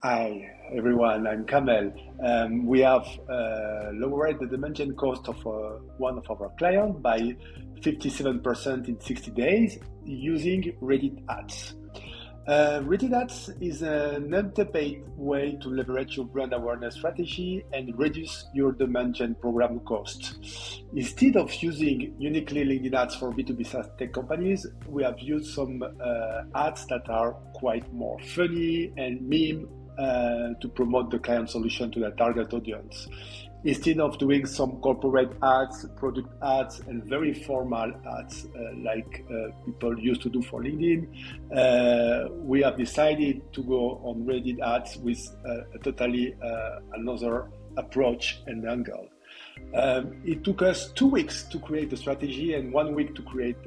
Hi, everyone. I'm Kamel. We have lowered the dimension cost of one of our clients by 57% in 60 days using Reddit ads. Reddit ads is an untapped way to leverage your brand awareness strategy and reduce your demand gen program cost. Instead of using uniquely LinkedIn ads for B2B SaaS tech companies, we have used some ads that are quite more funny and meme to promote the client solution to the target audience. Instead of doing some corporate ads, product ads, and very formal ads people used to do for LinkedIn, we have decided to go on Reddit ads with a totally another approach and angle. It took us 2 weeks to create the strategy and 1 week to create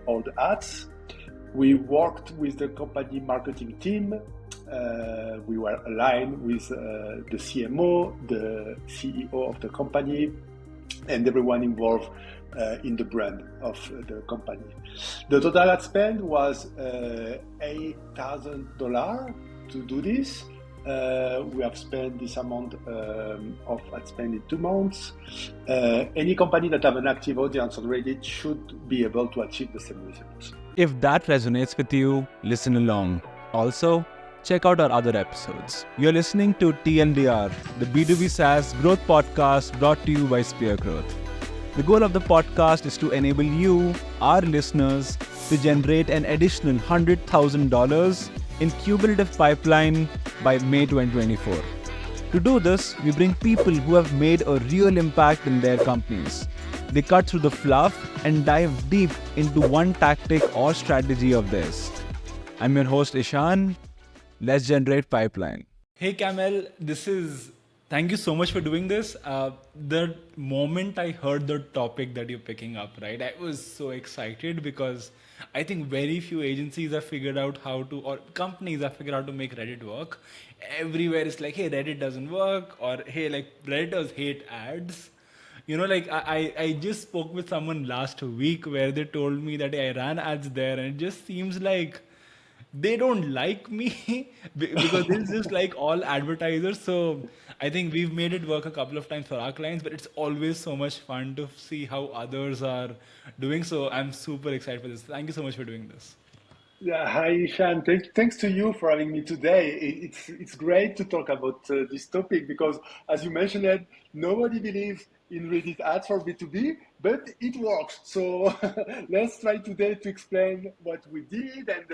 all the ads. We worked with the company marketing team. We were aligned with the CMO, the CEO of the company, and everyone involved in the brand of the company. The total ad spend was $8,000 to do this. We have spent this amount of ad spend in 2 months. Any company that have an active audience on Reddit should be able to achieve the same results. If that resonates with you, listen along. Also, check out our other episodes. You're listening to TLDR, the B2B SaaS growth podcast brought to you by Spear Growth. The goal of the podcast is to enable you, our listeners, to generate an additional $100,000 in cumulative pipeline by May 2024. To do this, we bring people who have made a real impact in their companies. They cut through the fluff and dive deep into one tactic or strategy of theirs. I'm your host Ishan. Let's generate pipeline. Hey Kamel, thank you so much for doing this. The moment I heard the topic that you're picking up, right, I was so excited because I think very few agencies have figured out how to, or companies have figured out to make Reddit work. Everywhere it's like, hey, Reddit doesn't work, or hey, like Redditors hate ads. I just spoke with someone last week where they told me that I ran ads there, and it just seems like they don't like me because this is just like all advertisers. So I think we've made it work a couple of times for our clients, but it's always so much fun to see how others are doing. So I'm super excited for this. Thank you so much for doing this. Yeah, hi Ishan. Thanks to you for having me today. It's great to talk about this topic because, as you mentioned, it, nobody believes in Reddit ads for B2B, but it works. So let's try today to explain what we did and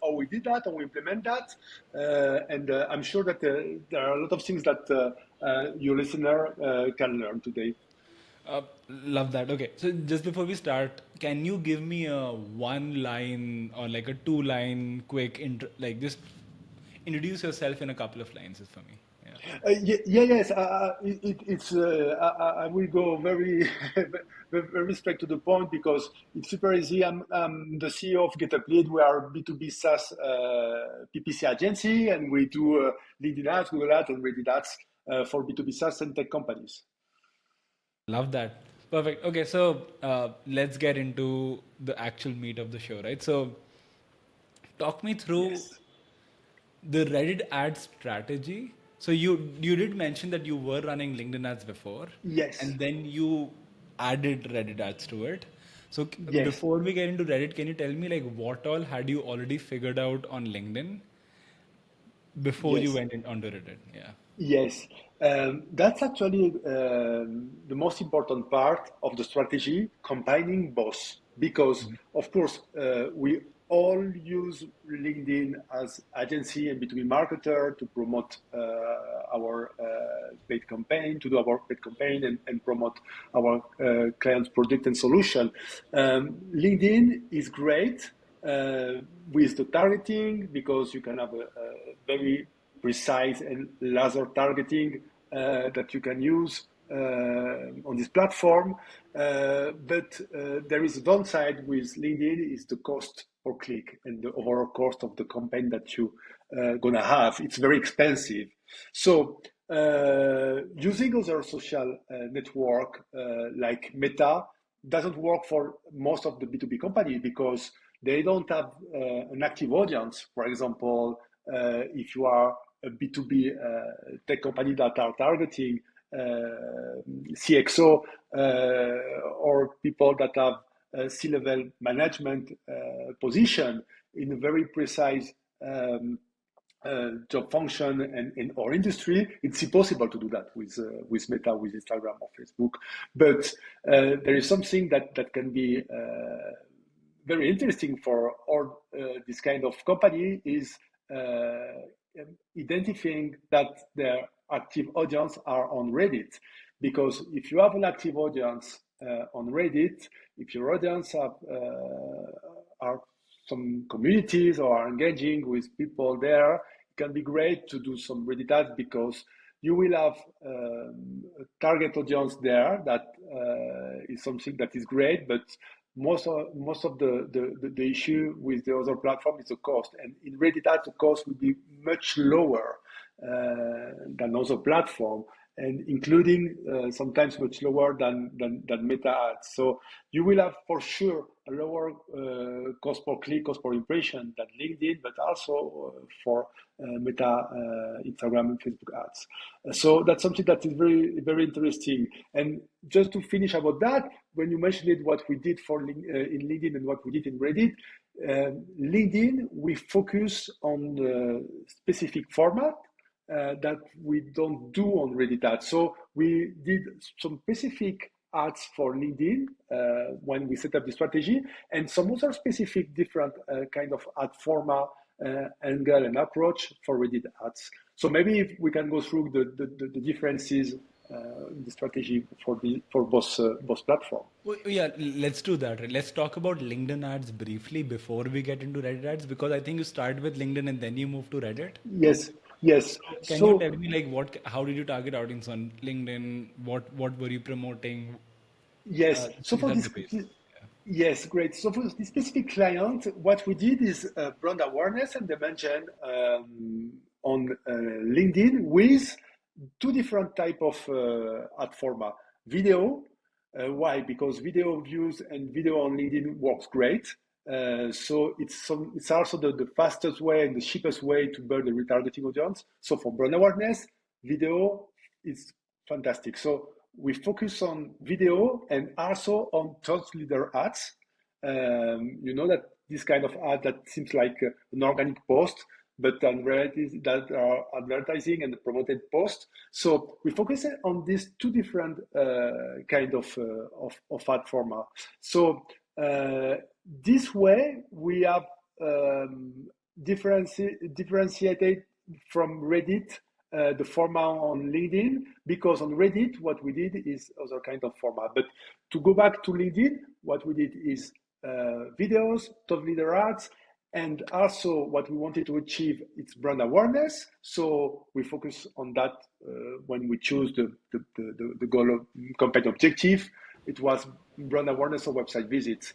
how we did that, how we implement that. And I'm sure that there are a lot of things that your listener can learn today. Love that. Okay, so just before we start, can you give me a one line or like a two line quick intro, like just introduce yourself in a couple of lines for me? Yeah. Yes. It's. I will go very, very straight to the point because it's super easy. I'm the CEO of Getuplead. We are B2B SaaS PPC agency, and we do LinkedIn ads, Google ads, and Reddit ads for B2B SaaS and tech companies. Love that. Perfect. Okay, so let's get into the actual meat of the show, right? So, talk me through Yes. the Reddit ad strategy. So you did mention that you were running LinkedIn ads before, Yes. and then you added Reddit ads to it. So Yes. before we get into Reddit, can you tell me like what all had you already figured out on LinkedIn before you Yes. went onto Reddit? Yeah. Yes, that's actually the most important part of the strategy, combining both. Because, of course, we all use LinkedIn as agency and B2B marketer to promote our paid campaign, to do our paid campaign and promote our clients' product and solution. LinkedIn is great with the targeting because you can have a very precise and laser targeting that you can use on this platform. But there is a downside with LinkedIn is the cost per click and the overall cost of the campaign that you gonna have. It's very expensive. So using other social network like Meta doesn't work for most of the B2B companies because they don't have an active audience. For example, if you are a B2B tech company that are targeting CXO or people that have C-level management position in a very precise job function and or industry, it's impossible to do that with Meta, with Instagram or Facebook. But there is something that can be very interesting for all this kind of company is identifying that their active audience are on Reddit. Because if you have an active audience on Reddit, if your audience are some communities or are engaging with people there, it can be great to do some Reddit ads because you will have a target audience there that is something that is great, but most of the issue with the other platform is the cost. And in Reddit ads, the cost will be much lower than other platform, and including sometimes much lower than Meta ads. So you will have for sure a lower cost per click, cost per impression than LinkedIn, but also for Meta, Instagram, and Facebook ads. So that's something that is very, very interesting. And just to finish about that, when you mentioned it, what we did for in LinkedIn and what we did in Reddit, LinkedIn, we focus on the specific format that we don't do on Reddit ads. So we did some specific ads for LinkedIn when we set up the strategy, and some other specific different kind of ad format, angle and approach for Reddit ads. So maybe if we can go through the differences in the strategy for both platforms. Well, yeah, let's do that. Right? Let's talk about LinkedIn ads briefly before we get into Reddit ads, because I think you start with LinkedIn and then you move to Reddit. Yes. Can you tell me like how did you target audience on LinkedIn? What were you promoting? Yes. So for this, yes, great. So for this specific client, what we did is brand awareness and dimension on LinkedIn with two different type of ad format. Video. Why? Because video views and video on LinkedIn works great. So it's also the fastest way and the cheapest way to build a retargeting audience. So for brand awareness, video is fantastic. So we focus on video and also on thought leader ads. You know that this kind of ad that seems like an organic post, but on reality that are advertising and promoted post. So we focus on these two different kind of ad format. So this way we have differentiated from Reddit the format on LinkedIn, because on Reddit what we did is other kind of format. But to go back to LinkedIn, what we did is videos, thought leader ads, and also what we wanted to achieve is brand awareness. So we focus on that when we choose the goal of campaign objective. It was brand awareness or website visits.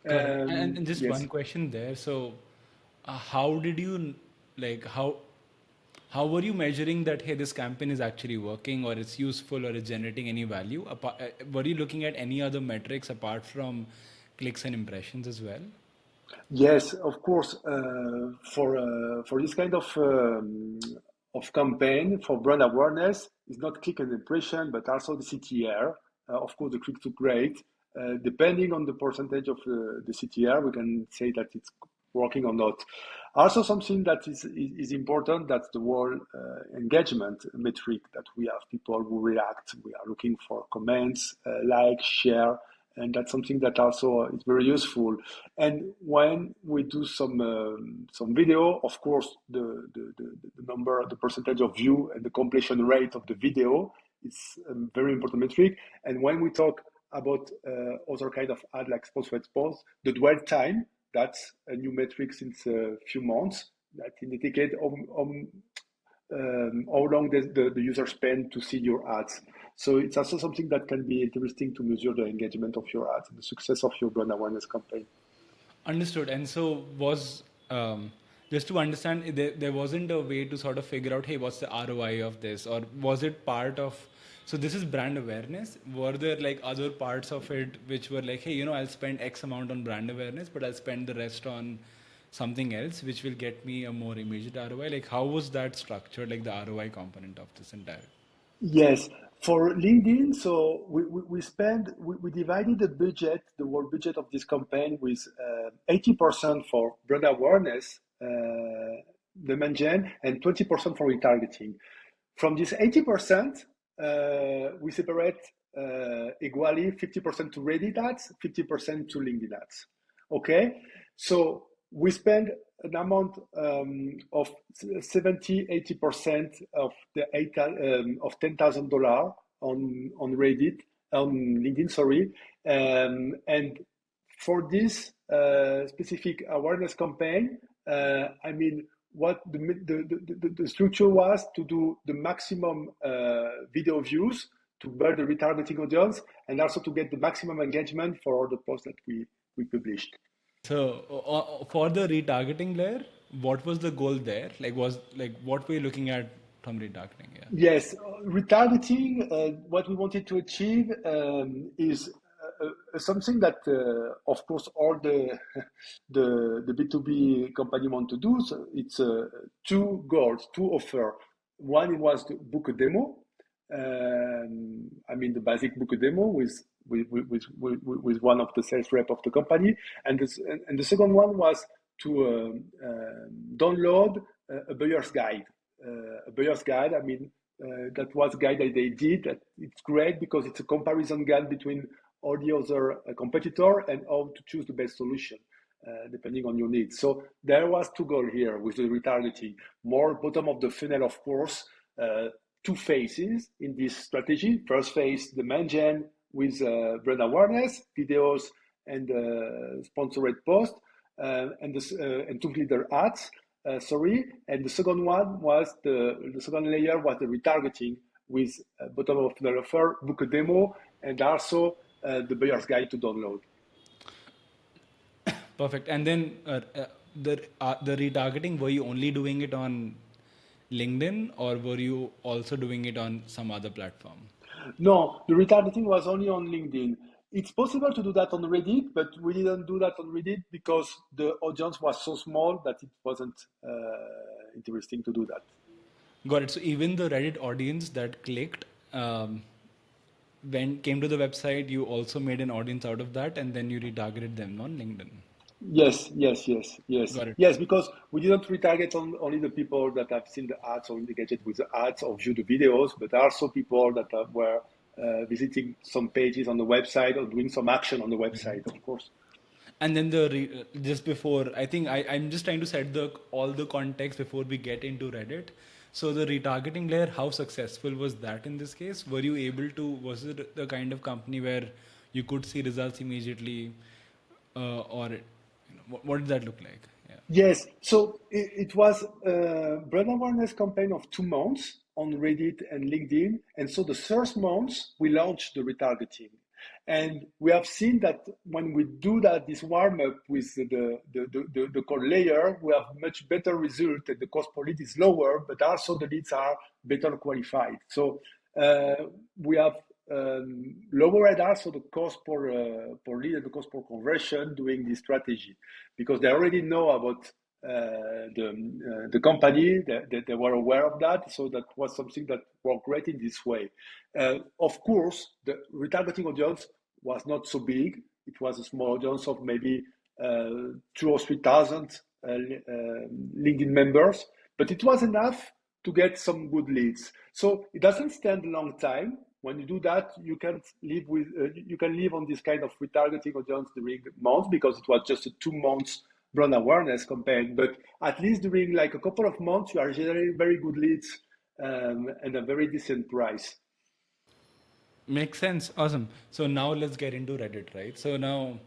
And just one question there. So how did you how were you measuring that, hey, this campaign is actually working or it's useful or it's generating any value? Were you looking at any other metrics apart from clicks and impressions as well? Yes, of course. For this kind of campaign for brand awareness, it's not click and impression, but also the CTR. Of course, the click to rate. Depending on the percentage of the CTR, we can say that it's working or not. Also, something that is important, that's the whole engagement metric that we have people who react. We are looking for comments, like, share, and that's something that also is very useful. And when we do some video, of course, the number, the percentage of view and the completion rate of the video is a very important metric. And when we talk about other kind of ad like sponsored posts, the dwell time, that's a new metric since a few months that indicate how long the user spend to see your ads. So it's also something that can be interesting to measure the engagement of your ads and the success of your brand awareness campaign. Understood. And so was just to understand, there wasn't a way to sort of figure out, hey, what's the ROI of this, or was it part of? So this is brand awareness. Were there like other parts of it which were like, hey, I'll spend X amount on brand awareness, but I'll spend the rest on something else which will get me a more immediate ROI? Like, how was that structured, like the ROI component of this entire? Yes, for LinkedIn, so we divided the whole budget of this campaign with 80% for brand awareness, demand gen, and 20% for retargeting. From this 80%, we separate equally 50% to Reddit ads, 50% to LinkedIn ads. Okay, so we spend an amount of 70-80% of the of $10,000 on Reddit, on LinkedIn, sorry, and for this specific awareness campaign, I mean, what the structure was to do the maximum video views to build the retargeting audience and also to get the maximum engagement for all the posts that we published. So for the retargeting layer, what was the goal there? Like, was like what were you looking at from retargeting? Yeah. Yes, retargeting, what we wanted to achieve is something that, of course, all the B2B company want to do. So it's two goals, two offer. One was to book a demo. I mean, the basic book a demo with one of the sales rep of the company, and the second one was to download a buyer's guide. A buyer's guide. I mean, that was a guide that they did. That it's great because it's a comparison guide between all the other competitor and how to choose the best solution depending on your needs. So there was two goals here with the retargeting. More bottom of the funnel, of course. Two phases in this strategy. First phase, the demand gen with brand awareness, videos, and sponsored posts, and two leader ads. And the second one was the second layer was the retargeting with bottom of the offer, book a demo, and also the buyer's guide to download. Perfect. And then the retargeting, were you only doing it on LinkedIn or were you also doing it on some other platform? No, the retargeting was only on LinkedIn. It's possible to do that on Reddit, but we didn't do that on Reddit because the audience was so small that it wasn't interesting to do that. Got it. So even the Reddit audience that clicked, when came to the website, you also made an audience out of that, and then you retargeted them on LinkedIn. Yes. Got it. Yes, because we didn't retarget only the people that have seen the ads or engaged with the ads or viewed the videos, but also people that were visiting some pages on the website or doing some action on the website, of course. And then just before, I think I'm just trying to set all the context before we get into Reddit. So the retargeting layer, how successful was that in this case? Were you able to, was it the kind of company where you could see results immediately, or what did that look like? Yeah. Yes, so it was a brand awareness campaign of 2 months on Reddit and LinkedIn. And so the first month, we launched the retargeting. And we have seen that when we do that, this warm up with the core layer, we have much better result and the cost per lead is lower, but also the leads are better qualified. So we have lowered also the cost per lead and the cost per conversion doing this strategy because they already know about the company, they were aware of that. So that was something that worked great in this way. Of course, the retargeting audience was not so big. It was a small audience of maybe 2,000 or 3,000 LinkedIn members, but it was enough to get some good leads. So it doesn't stand a long time. When you do that, you can live on this kind of retargeting audience during months because it was just a 2 months brand awareness campaign. But at least during like a couple of months, you are generating very good leads and a very decent price. Makes sense. Awesome. So now let's get into Reddit, right? So now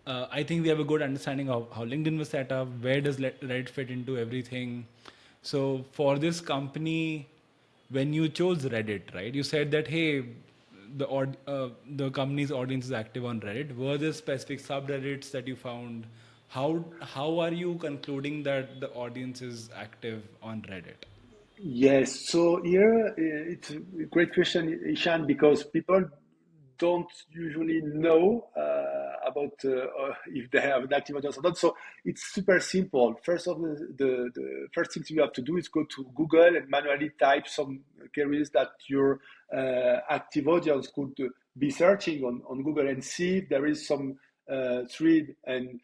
I think we have a good understanding of how LinkedIn was set up. Where does Reddit fit into everything? So for this company, when you chose Reddit, right? You said that hey, the company's audience is active on Reddit. Were there specific subreddits that you found? How are you concluding that the audience is active on Reddit? Yes, so here it's a great question, Ishan, because people don't usually know about if they have an active audience or not. So it's super simple. First of the first things you have to do is go to Google and manually type some queries that your active audience could be searching on Google, and see if there is some thread and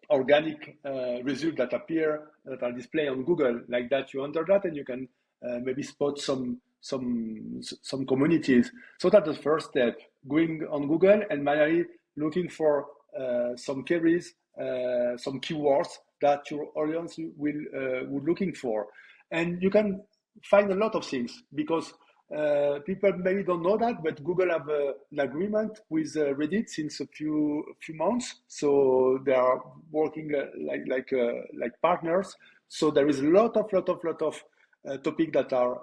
organic results that appear, that are displayed on Google. Like that, you enter that, and you can maybe spot some communities. So that's the first step: going on Google and manually looking for some queries, some keywords that your audience would looking for, and you can find a lot of things, because people maybe don't know that, but Google have an agreement with Reddit since a few months, so they are working like partners. So there is a lot of topics that are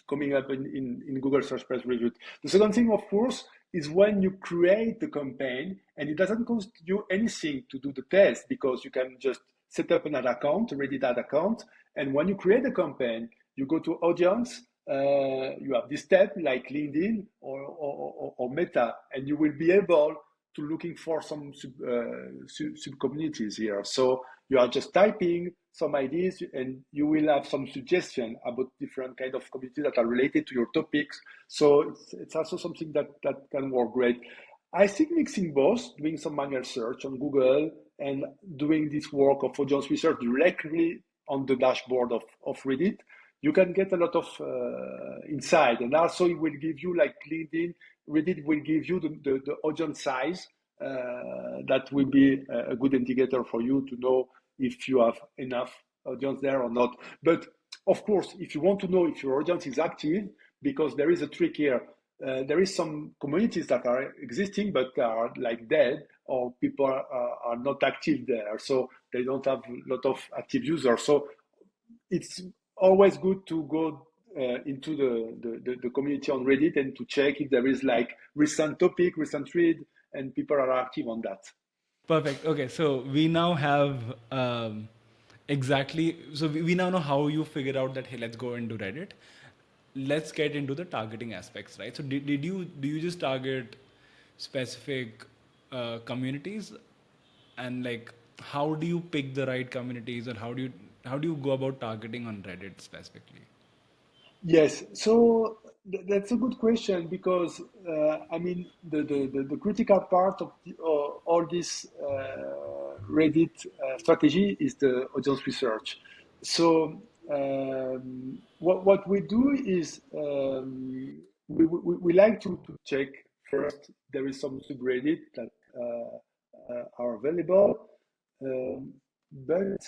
coming up in Google search page result. The second thing, of course, is when you create the campaign, and it doesn't cost you anything to do the test, because you can just set up an ad account, a Reddit ad account, and when you create a campaign, you go to audience. You have this tab like LinkedIn or Meta, and you will be able to looking for some sub communities here. So you are just typing some ideas, and you will have some suggestion about different kind of communities that are related to your topics. So it's also something that can work great. I think mixing both, doing some manual search on Google and doing this work of audience research directly on the dashboard of Reddit, you can get a lot of insight. And also it will give you, like LinkedIn, Reddit will give you the audience size. That will be a good indicator for you to know if you have enough audience there or not. But of course, if you want to know if your audience is active, because there is a trick here, there is some communities that are existing, but they are like dead, or people are not active there. So they don't have a lot of active users. So it's always good to go into the community on Reddit and to check if there is like recent topic, recent thread, and people are active on that. Perfect. Okay, so we now have exactly. So we now know how you figured out that, hey, let's go into Reddit. Let's get into the targeting aspects, right? So do you just target specific communities, and like how do you pick the right communities, or how do you go about targeting on Reddit specifically? Yes, so that's a good question, because I mean the critical part of all this Reddit strategy is the audience research. So what we do is we like to check first there is some subreddit that are available, but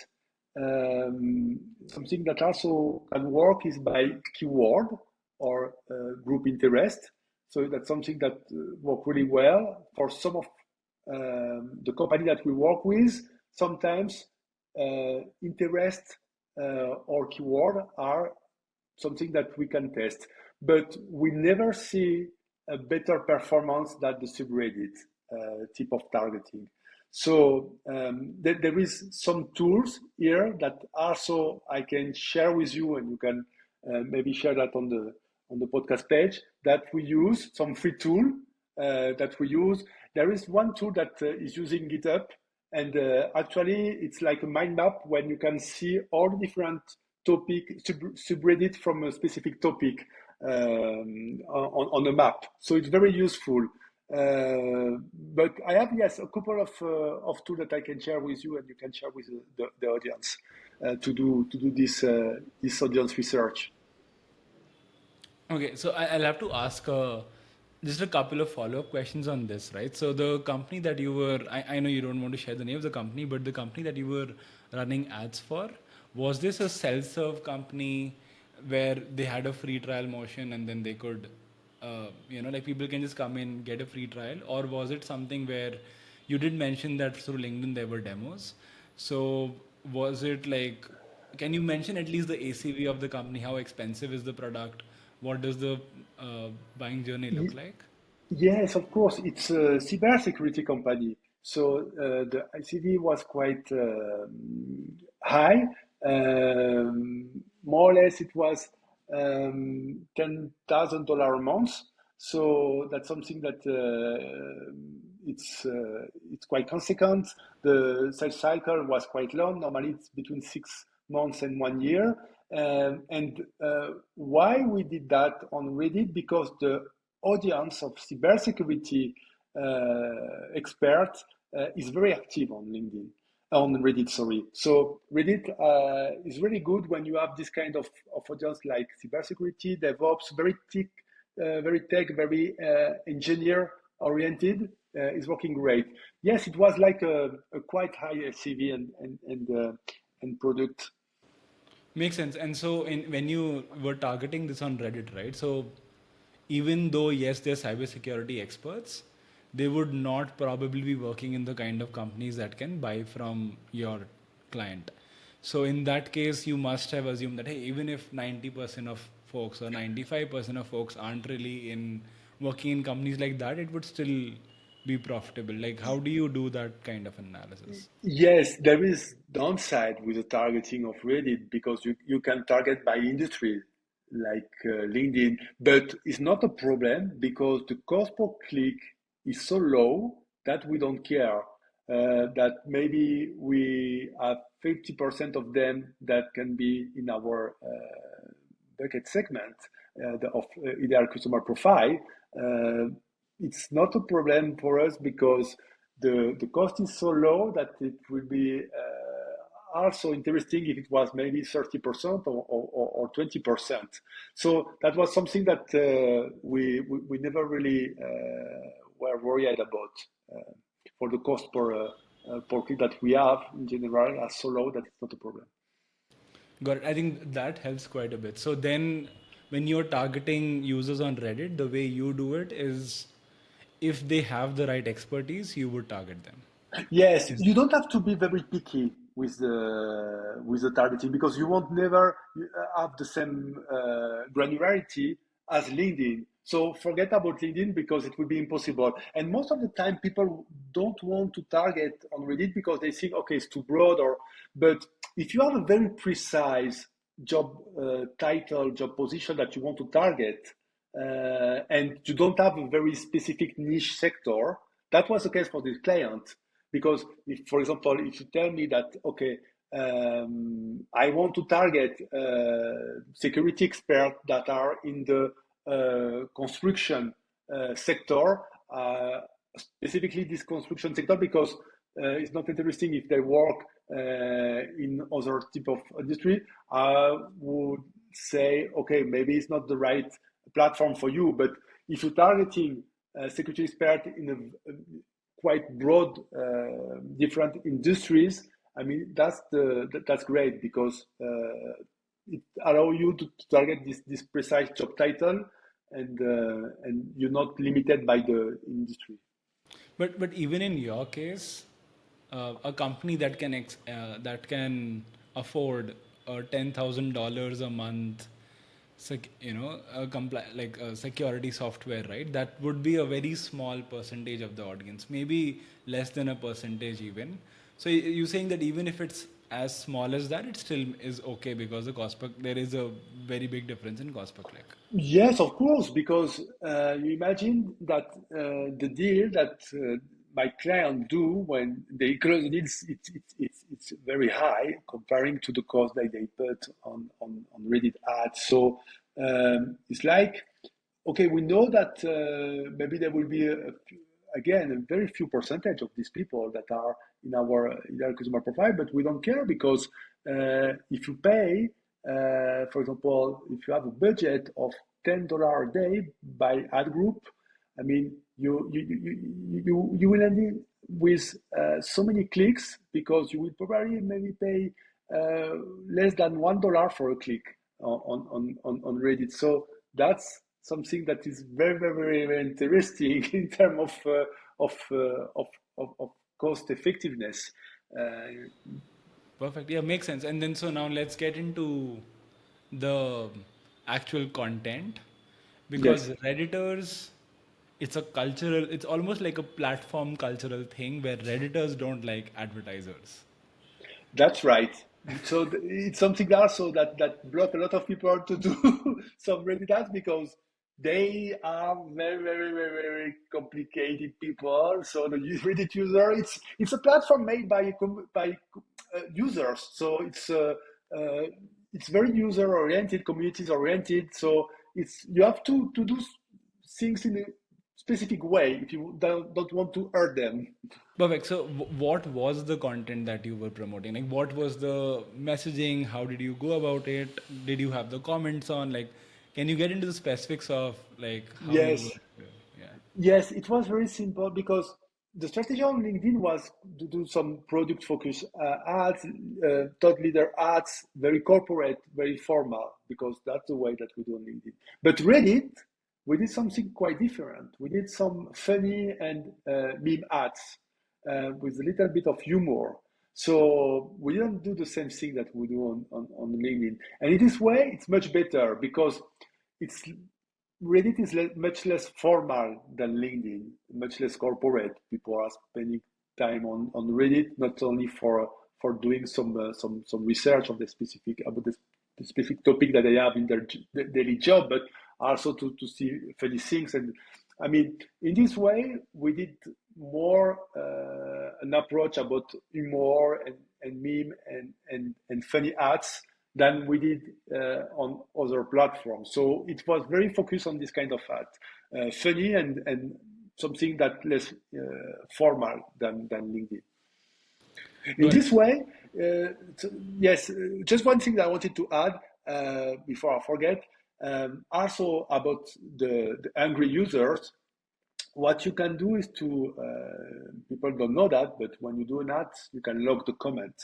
something that also can work is by keyword or group interest. So that's something that work really well for some of the company that we work with. Sometimes interest or keyword are something that we can test, but we never see a better performance than the subreddit type of targeting. So there is some tools here that also I can share with you, and you can maybe share that on the podcast page, that we use, some free tool that we use. There is one tool that is using GitHub, and actually it's like a mind map when you can see all the different topic subreddit from a specific topic on a map. So it's very useful. But I have, yes, a couple of tools that I can share with you, and you can share with the audience to do this audience research. Okay, so I'll have to ask just a couple of follow-up questions on this, right? So the company that you were, I know you don't want to share the name of the company, but the company that you were running ads for, was this a self-serve company where they had a free trial motion and then they could, like people can just come in, get a free trial? Or was it something where you did mention that through LinkedIn there were demos? So was it like, can you mention at least the ACV of the company? How expensive is the product? What does the buying journey look like? Yes, of course. It's a cybersecurity company. So the ICV was quite high. More or less, it was $10,000 a month. So that's something that it's quite consequent. The sales cycle was quite long. Normally, it's between 6 months and 1 year. And why we did that on Reddit? Because the audience of cybersecurity experts is very active on LinkedIn, on Reddit. Sorry. So Reddit is really good when you have this kind of audience like cybersecurity, DevOps, very tech, very engineer oriented. Is working great. Yes, it was like a quite high CV and product. Makes sense. And so, when you were targeting this on Reddit, right? So, even though yes, they're cybersecurity experts, they would not probably be working in the kind of companies that can buy from your client. So, in that case, you must have assumed that hey, even if 90% of folks or 95% of folks aren't really in working in companies like that, it would still be profitable. Like, how do you do that kind of analysis? Yes, there is downside with the targeting of Reddit because you can target by industry like LinkedIn, but it's not a problem because the cost per click is so low that we don't care. That maybe we have 50% of them that can be in our bucket segment of ideal customer profile. It's not a problem for us because the cost is so low that it will be also interesting if it was maybe 30% or 20%. So that was something that we never really were worried about for the cost per click that we have in general are so low that it's not a problem. Got it. I think that helps quite a bit. So then, when you're targeting users on Reddit, the way you do it is if they have the right expertise, you would target them. Yes, Is you don't have to be very picky with the targeting because you won't never have the same granularity as LinkedIn. So forget about LinkedIn because it will be impossible. And most of the time, people don't want to target on Reddit because they think, okay, it's too broad. But if you have a very precise job title, job position that you want to target, and you don't have a very specific niche sector, that was the case for this client. Because if, for example, if you tell me that, okay, I want to target security experts that are in the construction sector, specifically this construction sector, because it's not interesting if they work in other type of industry, I would say, okay, maybe it's not the right platform for you. But if you're targeting security expert in a quite broad, different industries, I mean that's great because it allows you to target this precise job title, and you're not limited by the industry. but even in your case, a company that can afford $10,000 a month, like a security software, right? That would be a very small percentage of the audience, maybe less than a percentage even. So you're saying that even if it's as small as that, it still is okay because there is a very big difference in cost per click. Yes, of course, because you imagine that the deal that my client do when they close the deals, it's very high comparing to the cost that they put on Reddit ads. So it's like, okay, we know that maybe there will be again a very few percentage of these people that are in our customer profile, but we don't care because if you pay, for example, if you have a budget of $10 a day by ad group, I mean, you will end in with so many clicks because you will probably maybe pay less than $1 for a click on Reddit. So that's something that is very interesting in terms of cost effectiveness. Uh, Perfect. Yeah, makes sense. And then so now let's get into the actual content, because yes, Redditors, it's almost like a platform cultural thing where Redditors don't like advertisers. that's right. So it's something also that block a lot of people to do some Reddit ads because they are very, very, very, very complicated people. So the Reddit user, it's a platform made by users. So it's very user oriented, communities oriented. So it's you have to do things in a specific way if you don't want to hurt them. Perfect. So, what was the content that you were promoting? Like, what was the messaging? How did you go about it? Did you have the comments on? Like, can you get into the specifics of like how you Yes. were? Yeah. Yes, it was very simple because the strategy on LinkedIn was to do some product focus ads, thought leader ads, very corporate, very formal, because that's the way that we do on LinkedIn. But Reddit, we did something quite different. We did some funny and meme ads with a little bit of humor. So we didn't do the same thing that we do on LinkedIn. And in this way, it's much better because it's Reddit is much less formal than LinkedIn, much less corporate. People are spending time on Reddit not only for doing some research on the specific about the specific topic that they have in their daily job, but also to see funny things. And I mean, in this way, we did more an approach about humor and meme and funny ads than we did on other platforms. So it was very focused on this kind of ad, funny and something that less formal than LinkedIn. In Got it. this way, yes, just one thing that I wanted to add before I forget, also about the angry users. What you can do is people don't know that, but when you do an ad, you can log the comment.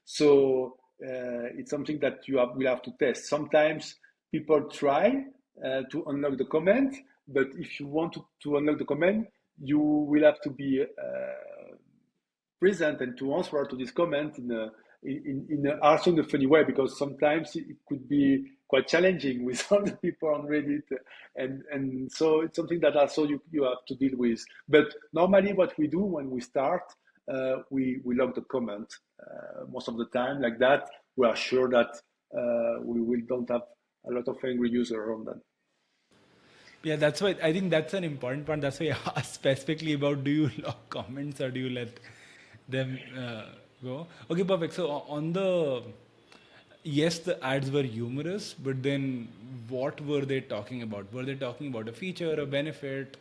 So it's something that will have to test. Sometimes people try to unlock the comment, but if you want to unlock the comment, you will have to be present and to answer to this comment also in a funny way, because sometimes it could be quite challenging with other people on Reddit, and so it's something that also you have to deal with. But normally, what we do when we start, we log the comment most of the time. Like that, we are sure that we will don't have a lot of angry users on that. Yeah, that's why I think that's an important part. That's why I asked specifically about do you lock comments or do you let them go? Okay, perfect. So on the yes, the ads were humorous, but then what were they talking about? Were they talking about a feature, a benefit?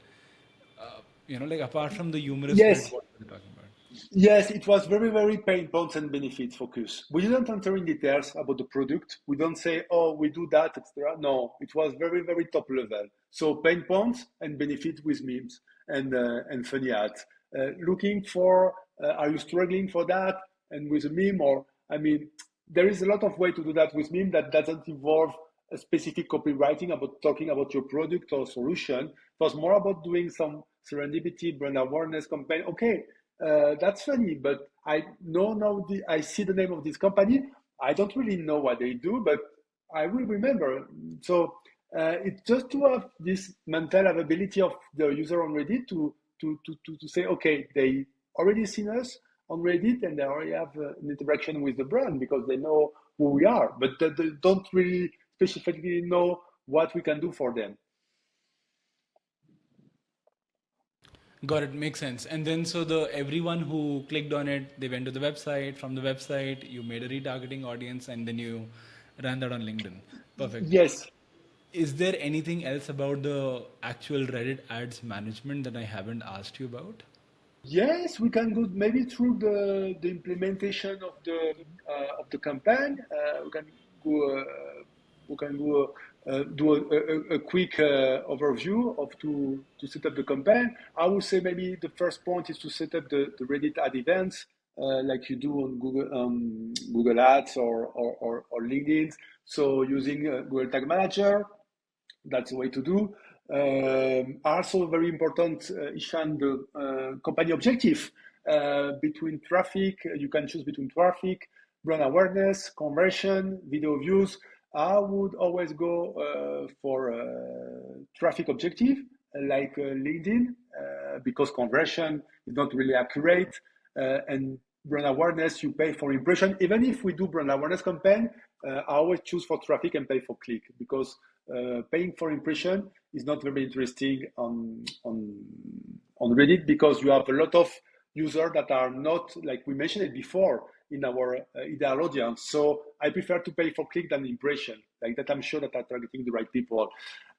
Like apart from the humorous bit, Yes, what were they talking about? Yes, it was very, very pain points and benefits focus. We didn't enter in details about the product. We don't say, oh, we do that, etc. No, it was very, very top level. So pain points and benefit with memes and funny ads. Looking for, are you struggling for that? And with a meme, or I mean, there is a lot of way to do that with meme that doesn't involve a specific copywriting about talking about your product or solution. It was more about doing some serendipity, brand awareness campaign. Okay, that's funny, but I know now I see the name of this company. I don't really know what they do, but I will remember. So it's just to have this mental availability of the user on Reddit to say, okay, they already seen us on Reddit and they already have an interaction with the brand because they know who we are, but they don't really specifically know what we can do for them. Got it. Makes sense. And then so the everyone who clicked on it, they went to the website. From the website, you made a retargeting audience, and then you ran that on LinkedIn. Perfect. Yes. Is there anything else about the actual Reddit ads management that I haven't asked you about? Yes, we can go maybe through the implementation of the campaign. Go we can go do a quick overview of to set up the campaign. I would say maybe the first point is to set up the Reddit ad events like you do on Google Ads or LinkedIn. So using Google Tag Manager, that's the way to do. Also very important, Ishan, the company objective between traffic. You can choose between traffic, brand awareness, conversion, video views. I would always go for traffic objective like LinkedIn because conversion is not really accurate and brand awareness you pay for impression. Even if we do brand awareness campaign, I always choose for traffic and pay for click, because paying for impression is not very interesting on Reddit, because you have a lot of users that are not, like we mentioned it before, in our ideal audience. So I prefer to pay for click than impression. Like that, I'm sure that I'm targeting the right people.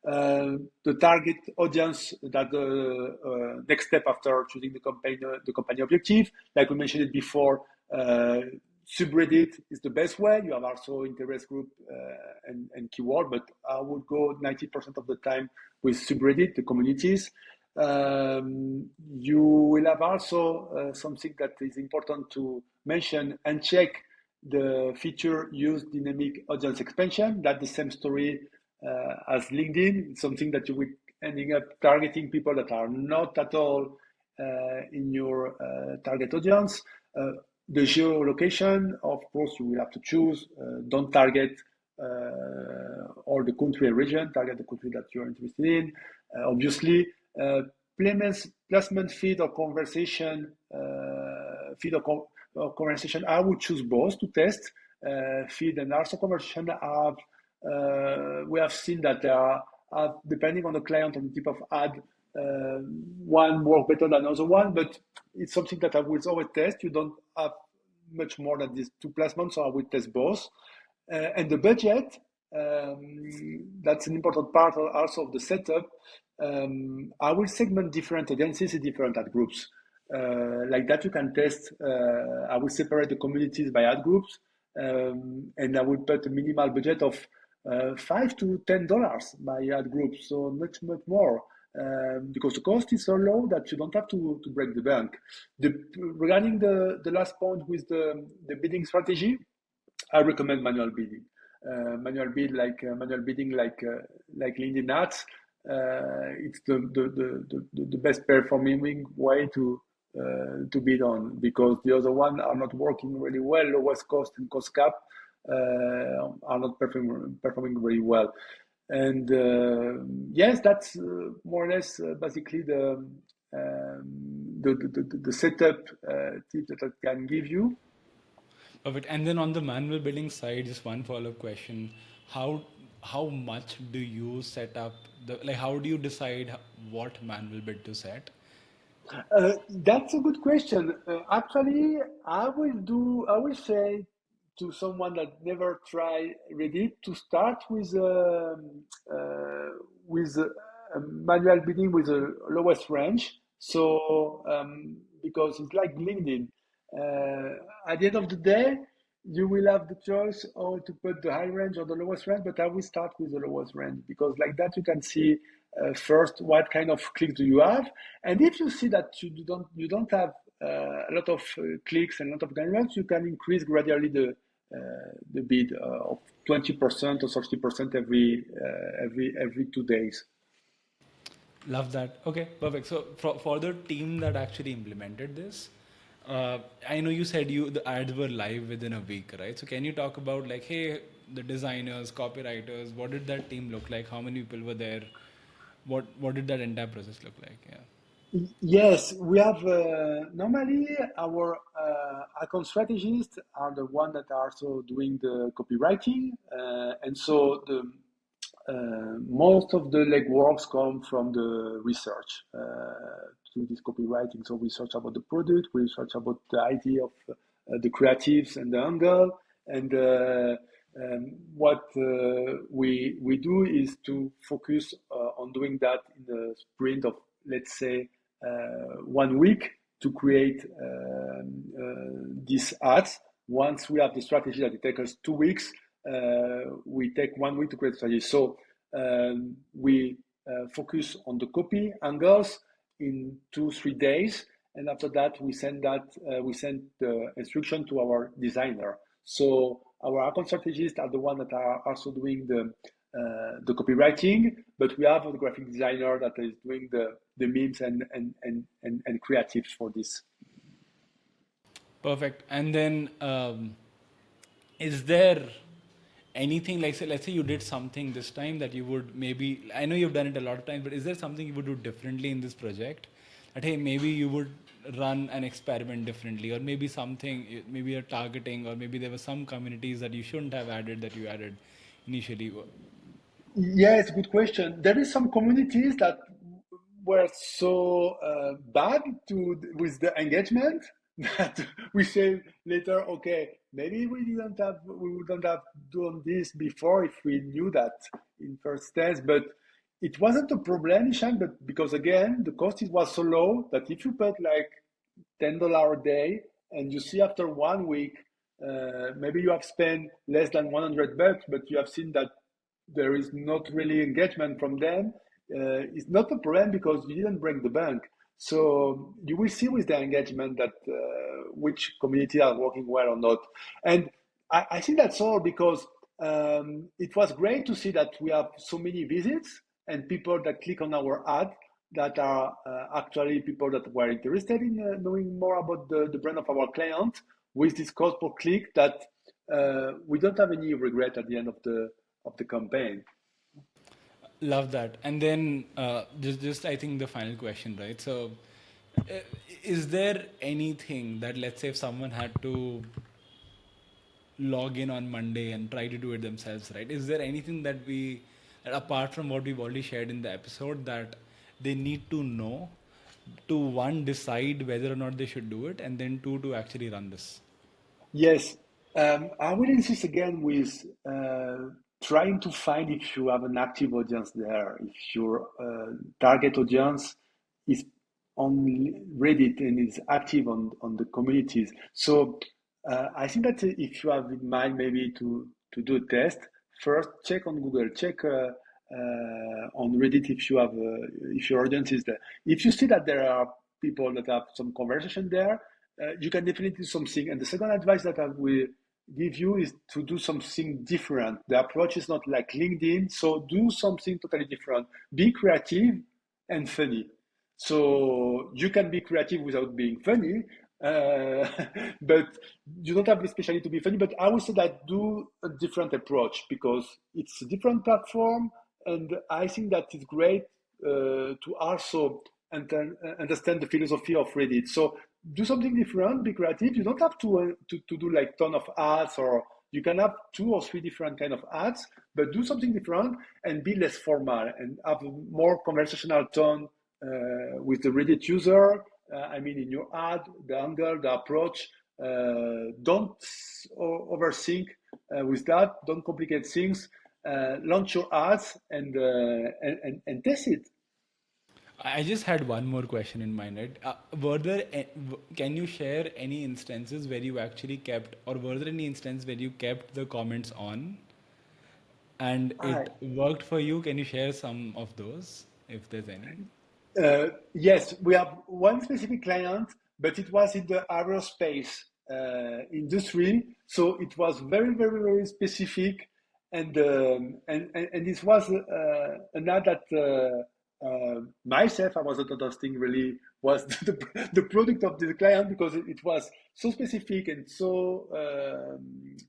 The target audience, that the next step after choosing the company objective, like we mentioned it before, subreddit is the best way. You have also interest group and keyword, but I would go 90% of the time with subreddit, the communities. You will have also something that is important to mention and check: the feature use dynamic audience expansion. That's the same story as LinkedIn. It's something that you will ending up targeting people that are not at all in your target audience. The geolocation, of course, you will have to choose. Don't target all the country and region. Target the country that you're interested in. Obviously, placement feed or conversation conversation. I would choose both to test. Feed and also conversation. We have seen that there are, depending on the client and the type of ad, one work better than another one, but it's something that I will always test. You don't have much more than these two placements, so I will test both. And the budget, that's an important part also of the setup. I will segment different audiences in different ad groups. Like that, you can test. I will separate the communities by ad groups, and I will put a minimal budget of $5 to $10 by ad group, so much more. Because the cost is so low that you don't have to break the bank. Regarding the last point with the bidding strategy, I recommend manual bidding. Manual bidding like LinkedIn ads. It's the best performing way to bid on, because the other one are not working really well. Lowest cost and cost cap are not performing very well. And yes, that's more or less basically the setup tip that I can give you. Perfect. And then on the manual bidding side, just one follow-up question: how much do you set up how do you decide what manual bid to set? That's a good question. Actually, I will say to someone that never tried Reddit to start with manual bidding with the lowest range. So because it's like LinkedIn, at the end of the day, you will have the choice or to put the high range or the lowest range. But I will start with the lowest range, because like that you can see first what kind of clicks do you have, and if you see that you don't have a lot of clicks and a lot of downloads, you can increase gradually the bid of 20% or 30% every 2 days. Love that. Okay, perfect. So for the team that actually implemented this, I know you said the ads were live within a week, right? So can you talk about hey, the designers, copywriters, what did that team look like? How many people were there? What did that entire process look like? Yeah. Yes, we have normally our account strategists are the one that are also doing the copywriting, and so the most of the legworks come from the research to this copywriting. So research about the product, research about the idea of the creatives and the angle, and what we do is to focus on doing that in a sprint of, let's say, 1 week to create these ads. Once we have the strategy that it takes us 2 weeks, we take 1 week to create strategy. So we focus on the copy angles in 2-3 days, and after that we send the instruction to our designer. So our account strategists are the ones that are also doing the copywriting, but we have a graphic designer that is doing the memes and creatives for this. Perfect. And then is there anything let's say you did something this time that you would maybe, I know you've done it a lot of times, but is there something you would do differently in this project? That hey, maybe you would run an experiment differently, or maybe something, maybe you're targeting, or maybe there were some communities that you shouldn't have added that you added initially? Yes, good question. There is some communities that were so bad with the engagement that we say later, okay, maybe we wouldn't have done this before if we knew that in first stance. But it wasn't a problem, Ishan, but because again the cost was so low that if you put like $10 a day and you see after 1 week maybe you have spent less than $100, but you have seen that there is not really engagement from them, it's not a problem because you didn't break the bank. So you will see with the engagement that which community are working well or not. And I think that's all because it was great to see that we have so many visits and people that click on our ad that are actually people that were interested in knowing more about the brand of our client with this cost per click that we don't have any regret at the end of the campaign. Love that. And then just I think the final question, right? So, uh, is there anything that, let's say, if someone had to log in on Monday and try to do it themselves, right? Is there anything that apart from what we've already shared in the episode, that they need to know to, one, decide whether or not they should do it, and then two, to actually run this? Yes, I will insist again with trying to find if you have an active audience there, if your target audience is on Reddit and is active on the communities. So I think that if you have in mind maybe to do a test, first check on Google, check on Reddit if your audience is there. If you see that there are people that have some conversation there, you can definitely do something. And the second advice that I will give you is to do something different. The approach is not like LinkedIn, so do something totally different. Be creative and funny. So you can be creative without being funny, but you don't have especially to be funny. But I would say that do a different approach because it's a different platform, and I think that it's great to also understand the philosophy of Reddit. So do something different, be creative. You don't have to do like ton of ads, or you can have 2 or 3 different kind of ads, but do something different and be less formal and have a more conversational tone with the Reddit user. I mean, in your ad, the angle, the approach. Don't overthink with that. Don't complicate things. Launch your ads and test it. I just had one more question in mind, right? Can you share any instances where you actually kept, or were there any instances where you kept the comments on and I, it worked for you? Can you share some of those, if there's any? Yes, we have one specific client, but it was in the aerospace industry, so it was very, very, very specific, and this was an ad that myself I was not understanding really was the product of the client because it was so specific and so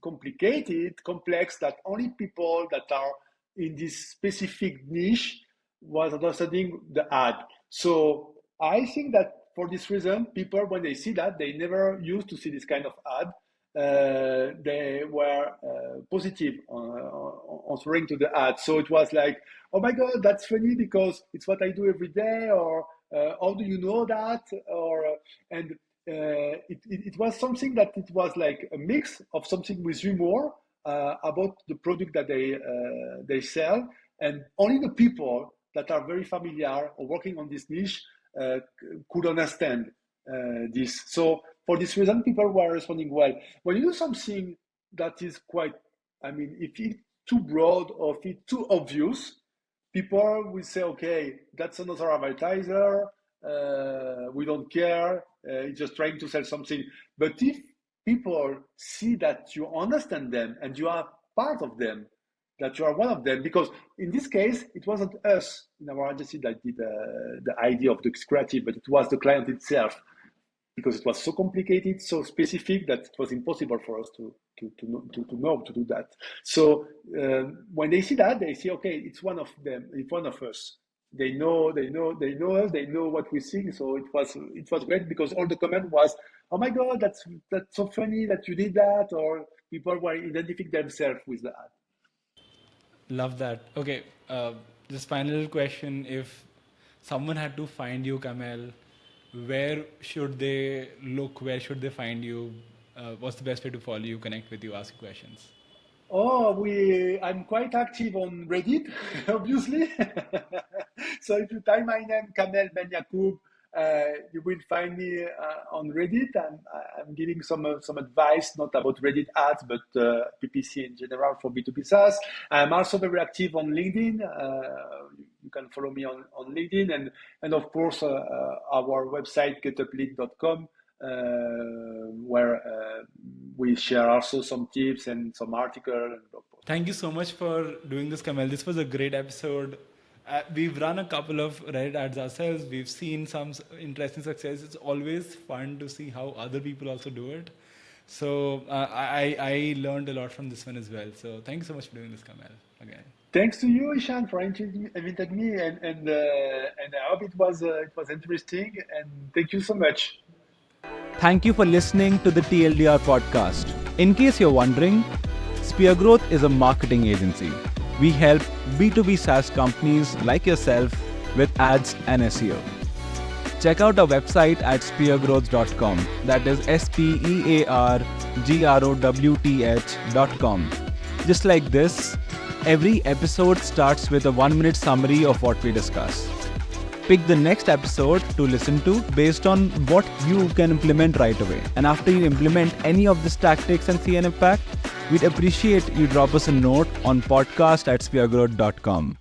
complicated, complex that only people that are in this specific niche was understanding the ad. So I think that for this reason, people, when they see that, they never used to see this kind of ad. They were positive on answering to the ad. So it was like, oh my God, that's funny because it's what I do every day, or how do you know that? And it was something that it was like a mix of something with humor about the product that they sell, and only the people that are very familiar or working on this niche could understand this. So for this reason, people were responding well. When you do something that is quite, I mean, if it's too broad or if it's too obvious, people will say, okay, that's another advertiser. We don't care. It's just trying to sell something. But if people see that you understand them and you are part of them, that you are one of them, because in this case, it wasn't us in our agency that did the idea of the creative, but it was the client itself, because it was so complicated, so specific that it was impossible for us to do that. So when they see that, they say, okay, it's one of them, it's one of us. they know us, they know what we think. So it was great because all the comment was, oh my God, that's so funny that you did that, or people were identifying themselves with that. Love that. Okay, just final question. If someone had to find you, Kamel, where should they look? Where should they find you? What's the best way to follow you, connect with you, ask you questions? Oh, I'm quite active on Reddit, obviously. So if you type my name, Kamel Ben Yacoub, you will find me on Reddit. I'm giving some advice, not about Reddit ads, but PPC in general for B2B SaaS. I'm also very active on LinkedIn. You can follow me on LinkedIn, and of course our website getuplead.com. Where we share also some tips and some articles. Thank you so much for doing this, Kamel. This was a great episode. We've run a couple of Reddit ads ourselves. We've seen some interesting success. It's always fun to see how other people also do it. So I learned a lot from this one as well. So thank you so much for doing this, Kamel, again. Thanks to you, Ishan, for inviting me, and I hope it was interesting. And thank you so much. Thank you for listening to the TLDR podcast. In case you're wondering, Spear Growth is a marketing agency. We help B2B SaaS companies like yourself with ads and SEO. Check out our website at speargrowth.com. That is SPEARGROWTH.com. Just like this, every episode starts with a 1-minute summary of what we discuss. Pick the next episode to listen to based on what you can implement right away. And after you implement any of these tactics and see an impact, we'd appreciate you drop us a note on podcast@speargrowth.com.